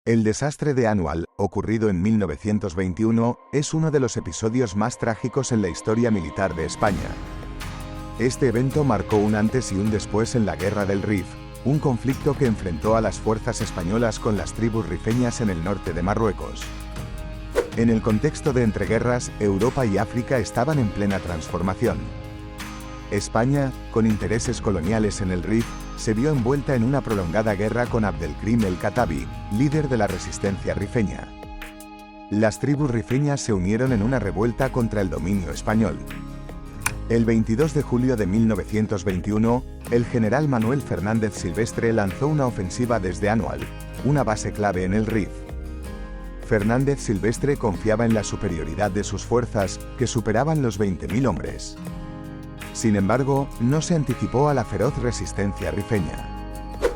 El desastre de Annual, ocurrido en 1921, es uno de los episodios más trágicos en la historia militar de España. Este evento marcó un antes y un después en la Guerra del Rif, un conflicto que enfrentó a las fuerzas españolas con las tribus rifeñas en el norte de Marruecos. En el contexto de entreguerras, Europa y África estaban en plena transformación. España, con intereses coloniales en el Rif, se vio envuelta en una prolongada guerra con Abdelkrim el-Khattabi, líder de la resistencia rifeña. Las tribus rifeñas se unieron en una revuelta contra el dominio español. El 22 de julio de 1921, el general Manuel Fernández Silvestre lanzó una ofensiva desde Annual, una base clave en el Rif. Fernández Silvestre confiaba en la superioridad de sus fuerzas, que superaban los 20.000 hombres. Sin embargo, no se anticipó a la feroz resistencia rifeña.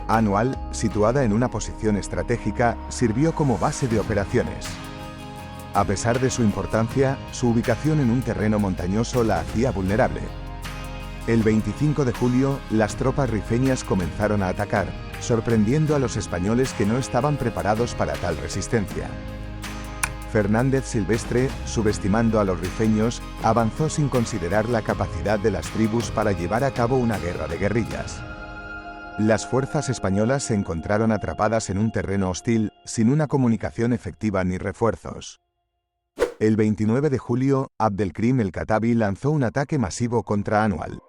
Annual, situada en una posición estratégica, sirvió como base de operaciones. A pesar de su importancia, su ubicación en un terreno montañoso la hacía vulnerable. El 25 de julio, las tropas rifeñas comenzaron a atacar, sorprendiendo a los españoles que no estaban preparados para tal resistencia. Fernández Silvestre, subestimando a los rifeños, avanzó sin considerar la capacidad de las tribus para llevar a cabo una guerra de guerrillas. Las fuerzas españolas se encontraron atrapadas en un terreno hostil, sin una comunicación efectiva ni refuerzos. El 29 de julio, Abdelkrim el-Khattabi lanzó un ataque masivo contra Annual.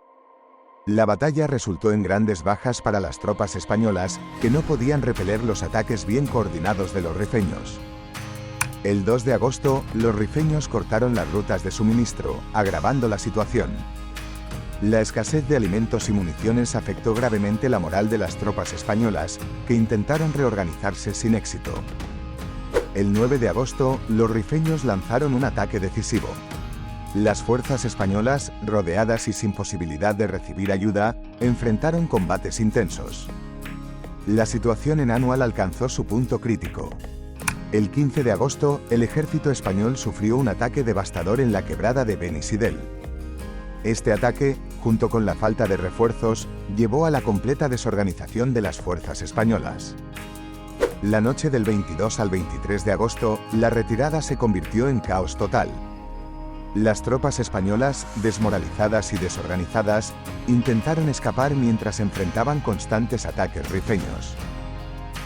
La batalla resultó en grandes bajas para las tropas españolas, que no podían repeler los ataques bien coordinados de los rifeños. El 2 de agosto, los rifeños cortaron las rutas de suministro, agravando la situación. La escasez de alimentos y municiones afectó gravemente la moral de las tropas españolas, que intentaron reorganizarse sin éxito. El 9 de agosto, los rifeños lanzaron un ataque decisivo. Las fuerzas españolas, rodeadas y sin posibilidad de recibir ayuda, enfrentaron combates intensos. La situación en Annual alcanzó su punto crítico. El 15 de agosto, el ejército español sufrió un ataque devastador en la quebrada de Ben Isidel. Este ataque, junto con la falta de refuerzos, llevó a la completa desorganización de las fuerzas españolas. La noche del 22 al 23 de agosto, la retirada se convirtió en caos total. Las tropas españolas, desmoralizadas y desorganizadas, intentaron escapar mientras enfrentaban constantes ataques rifeños.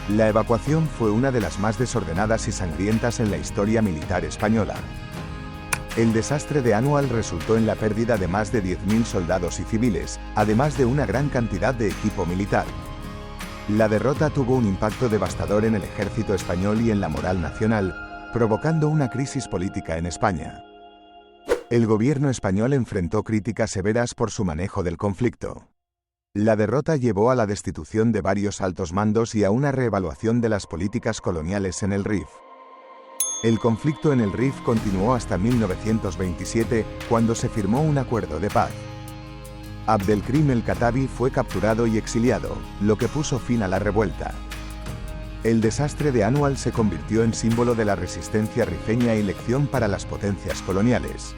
La evacuación fue una de las más desordenadas y sangrientas en la historia militar española. El desastre de Annual resultó en la pérdida de más de 10.000 soldados y civiles, además de una gran cantidad de equipo militar. La derrota tuvo un impacto devastador en el ejército español y en la moral nacional, provocando una crisis política en España. El gobierno español enfrentó críticas severas por su manejo del conflicto. La derrota llevó a la destitución de varios altos mandos y a una reevaluación de las políticas coloniales en el Rif. El conflicto en el Rif continuó hasta 1927, cuando se firmó un acuerdo de paz. Abdelkrim el-Khattabi fue capturado y exiliado, lo que puso fin a la revuelta. El desastre de Annual se convirtió en símbolo de la resistencia rifeña y lección para las potencias coloniales.